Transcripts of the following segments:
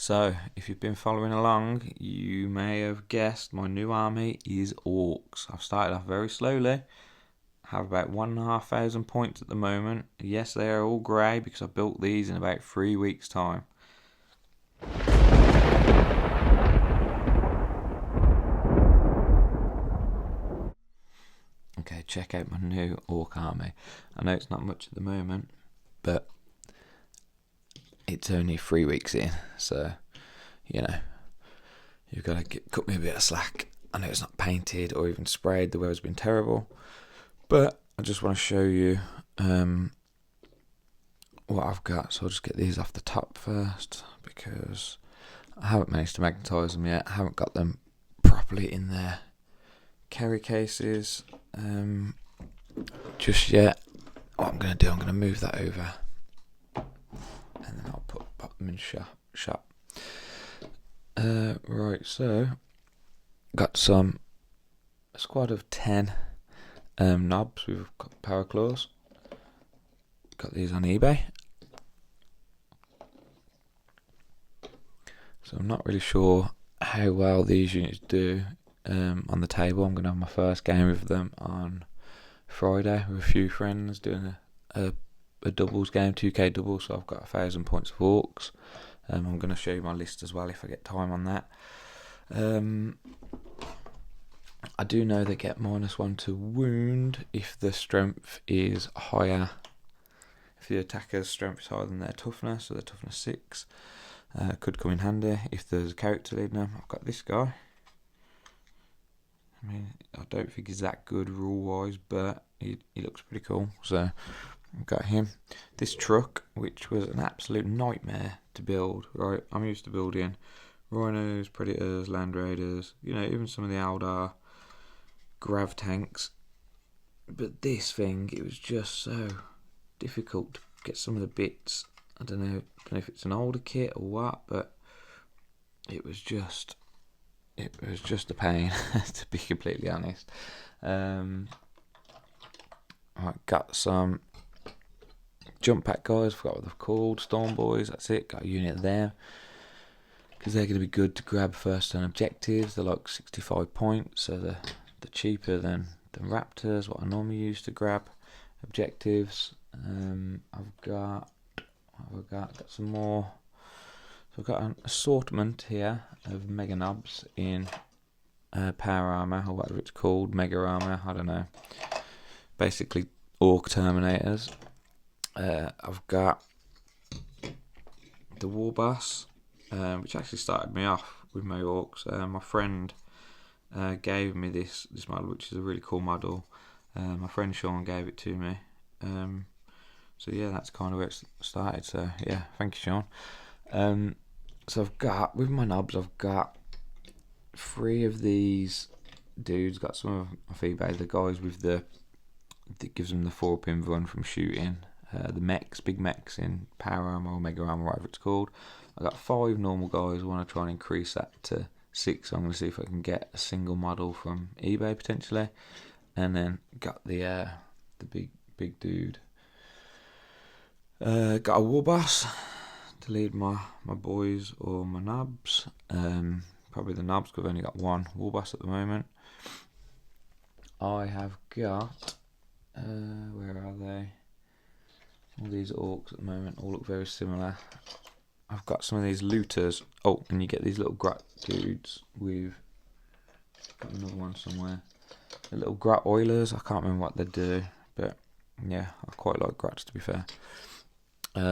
So, if you've been following along, you may have guessed my new army is orcs. I've started off very slowly. I have about 1,500 points at the moment. Yes, they are all grey because I built these in about 3 weeks' time. Okay, check out my new orc army. I know it's not much at the moment, but it's only 3 weeks in, so you've got to cut me a bit of slack. I know it's not painted or even sprayed, the weather's been terrible, but I just want to show you what I've got. So I'll just get these off the top first because I haven't managed to magnetise them yet. I haven't got them properly in their carry cases just yet. What I'm going to do, I'm going to move that over and then I'll pop them in shop. Right, so got a squad of 10 knobs with power claws. Got these on eBay. So I'm not really sure how well these units do on the table. I'm going to have my first game with them on Friday with a few friends doing a doubles game, 2k double. So I've got 1,000 points of orcs. I'm going to show you my list as well if I get time on that. I do know they get -1 to wound if the strength is higher. If the attacker's strength is higher than their toughness, so their toughness 6, could come in handy if there's a character leading them. I've got this guy. I mean, I don't think he's that good rule-wise, but he looks pretty cool. So I've got him. This truck, which was an absolute nightmare to build. Right, I'm used to building rhinos, predators, land raiders. Even some of the Eldar grav tanks. But this thing, it was just so difficult to get some of the bits. I don't know if it's an older kit or what, but it was just a pain to be completely honest. I got some jump pack guys, forgot what they're called, Storm Boys, that's it, got a unit there because they're going to be good to grab first turn objectives. They're like 65 points, so they're cheaper than Raptors, what I normally use to grab objectives. I've got some more. So I've got an assortment here of mega knobs in power armor or whatever it's called, mega armor, I don't know. Basically orc terminators. I've got the war boss, which actually started me off with my orcs. My friend gave me this model, which is a really cool model. My friend Sean gave it to me. So yeah, that's kind of where it started. So yeah, thank you, Sean. So I've got, with my knobs, I've got 3 of these dudes. Got some of my eBay, the guys with that gives them the 4-pin run from shooting. The mechs, big mechs in power armor or mega armor, whatever it's called. I got 5 normal guys. I want to try and increase that to 6. So I'm going to see if I can get a single model from eBay potentially. And then got the big dude. Got a war boss to lead my boys or my knobs. Probably the knobs because I've only got 1 war boss at the moment. I have got where are they? All these orcs at the moment all look very similar. I've got some of these looters. Oh, and you get these little grat dudes with. Got another one somewhere. The little grat oilers. I can't remember what they do, but yeah, I quite like grats to be fair.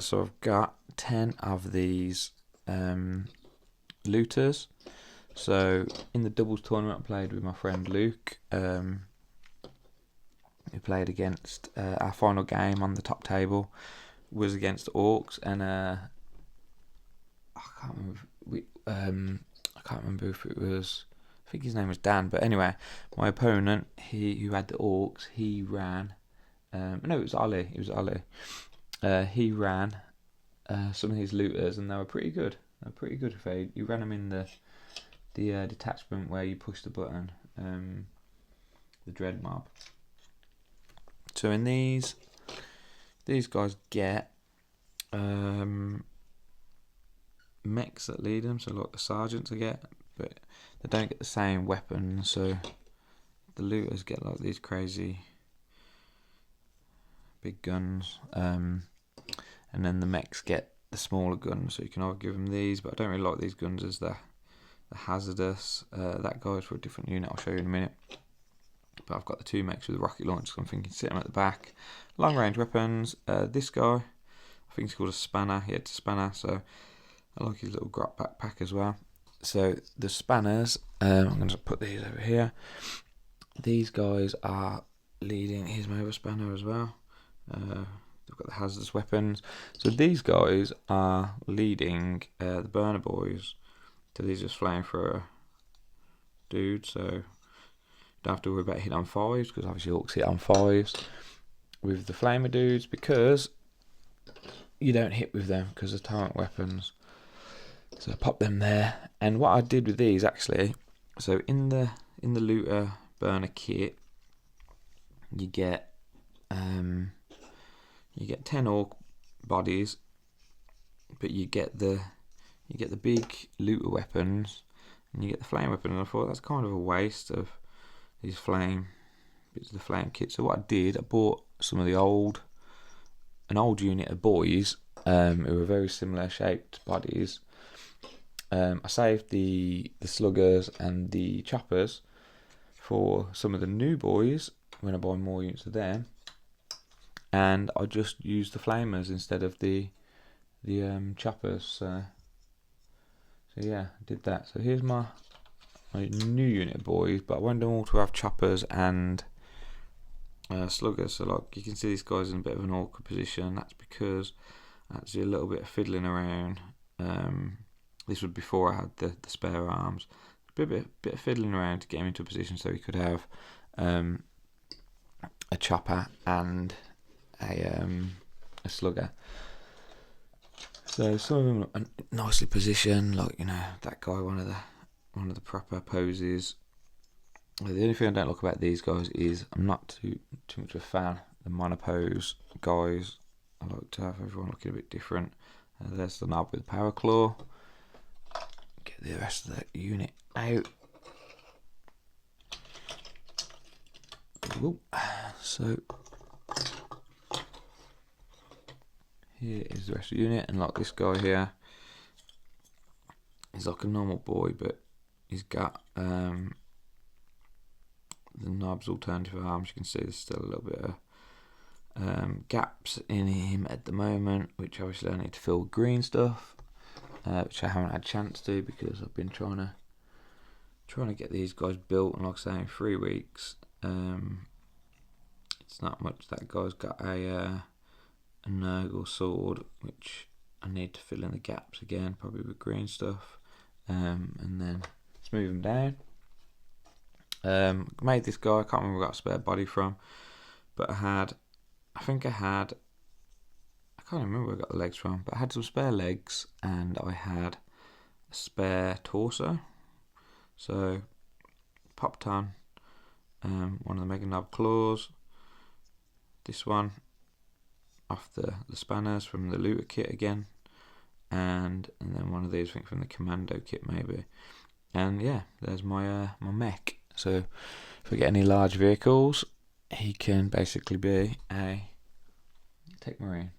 So I've got 10 of these looters. So in the doubles tournament I played with my friend Luke. We played against our final game on the top table was against orcs, and I can't remember if it was. I think his name was Dan, but anyway, my opponent, who had the orcs, he ran. No, it was Ali. It was Ali. He ran some of his looters, and they were pretty good. If you ran them in the detachment where you push the button, the dread mob. So in these mechs that lead them, so like the sergeants I get, but they don't get the same weapons. So the looters get like these crazy big guns, and then the mechs get the smaller guns. So you can either give them these, but I don't really like these guns as they're hazardous. That goes for a different unit, I'll show you in a minute. But I've got the 2 mechs with the rocket launchers, so I'm thinking sit them at the back. Long range weapons, this guy, I think he's called a spanner, it's a spanner, so I like his little grot backpack as well. So the spanners, I'm going to put these over here. These guys are leading, here's my other spanner as well. They've got the hazardous weapons. So these guys are leading the burner boys. So these are just flamethrower dudes, so don't have to worry about hitting on 5s, because obviously orcs hit on 5s with the flamer dudes, because you don't hit with them because of torrent weapons. So I pop them there. And what I did with these actually, so in the looter burner kit, you get 10 orc bodies, but you get the big looter weapons and you get the flame weapon. And I thought that's kind of a waste of these bits of the flame kit. So what I did, I bought some of an old unit of boys who were very similar shaped bodies. I saved the sluggers and the choppers for some of the new boys when I buy more units of them, and I just used the flamers instead of the choppers. So yeah, I did that. So here's my new unit of boys, but I want them all to have choppers and sluggers. So like you can see, these guys in a bit of an awkward position. That's because actually a little bit of fiddling around. This was before I had the spare arms. A bit of fiddling around to get him into a position so he could have a chopper and a slugger. So some of them are nicely positioned, like that guy, one of the proper poses. The only thing I don't like about these guys is I'm not too much of a fan. The monopose guys, I like to have everyone looking a bit different. There's the knob with the power claw. Get the rest of the unit out. Ooh. So here is the rest of the unit, and like this guy here, he's like a normal boy, but he's got the knob's alternative arms. You can see there's still a little bit of gaps in him at the moment, which obviously I need to fill with green stuff, which I haven't had a chance to because I've been trying to get these guys built, and like I say, in 3 weeks. It's not much. That guy's got a Nurgle sword, which I need to fill in the gaps again, probably with green stuff, and then let's move him down. Made this guy, I can't remember where I got a spare body from, but I can't remember where I got the legs from, but I had some spare legs and I had a spare torso. So popped on one of the Mega Knob claws, this one off the spanners from the looter kit again, and then one of these, I think from the commando kit maybe. And yeah, there's my mech. So if we get any large vehicles, he can basically be a tech marine.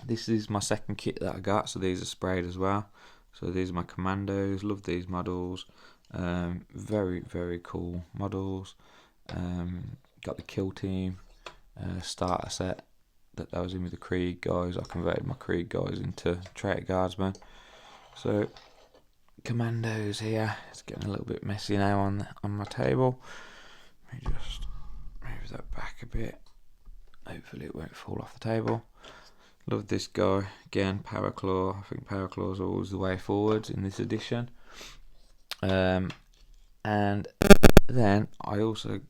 This is my second kit that I got, so these are sprayed as well. So these are my commandos. Love these models. Very, very cool models. Got the kill team starter set that was in with the Krieg guys. I converted my Krieg guys into traitor guardsmen. So commandos here. It's getting a little bit messy now on my table. Let me just move that back a bit. Hopefully it won't fall off the table. Love this guy. Again, Power Claw. I think Power Claw is always the way forward in this edition. And then I also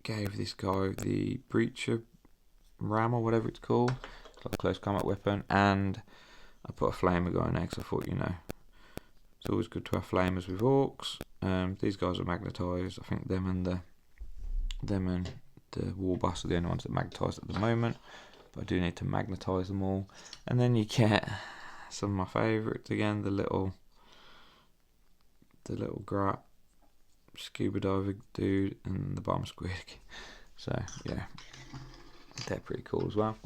gave this guy the Breacher Ram or whatever it's called. It's like a close combat weapon. And I put a flamer guy next. I thought, it's always good to have flamers with orcs. These guys are magnetised. I think them and the war boss are the only ones that are magnetised at the moment. but I do need to magnetise them all. And then you get some of my favourites again, the little grat, scuba diver dude, and the bomb squid. So yeah, they're pretty cool as well.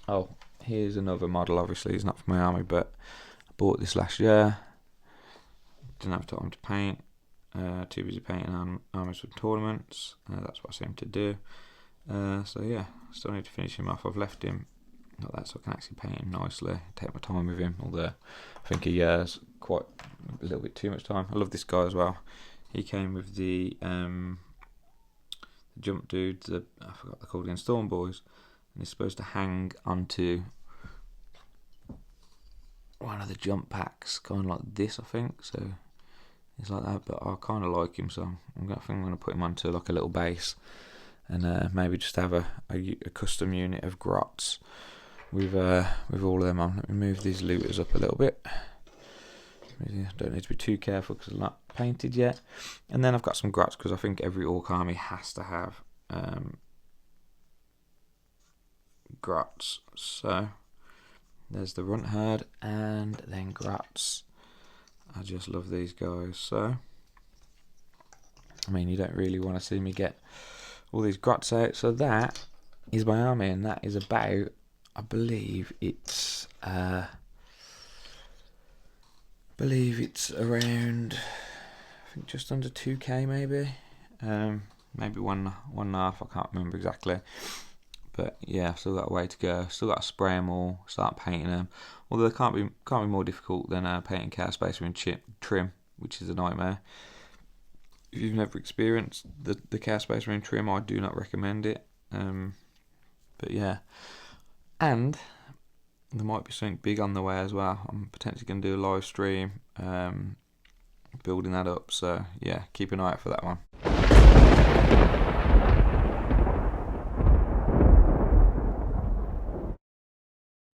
Oh, here's another model. Obviously, it's not for my army, but I bought this last year. Didn't have time to paint. Too busy painting armies for tournaments. That's what I seem to do. So yeah, still need to finish him off. I've left him like that so I can actually paint him nicely. Take my time with him, although I think a year's quite a little bit too much time. I love this guy as well. He came with the jump dudes. I forgot they're called again, Storm Boys, and he's supposed to hang onto one of the jump packs, kind of like this, I think. So it's like that, but I kind of like him, so I think I'm going to put him onto like a little base, and maybe just have a custom unit of grots with all of them on. Let me move these looters up a little bit. Don't need to be too careful because they're not painted yet. And then I've got some grots because I think every orc army has to have grots. So there's the runt herd, and then grots. I just love these guys. So I mean, you don't really want to see me get all these grots out. So that is my army, and that is about, I believe it's around, I think just under 2k maybe, maybe one and a half. I can't remember exactly, but yeah, still got a way to go. Still got to spray them all, start painting them. Although it can't be more difficult than painting Chaos Space Marine trim, which is a nightmare. If you've never experienced the Chaos Space Marine trim, I do not recommend it. But yeah, and there might be something big on the way as well. I'm potentially going to do a live stream, building that up. So yeah, keep an eye out for that one.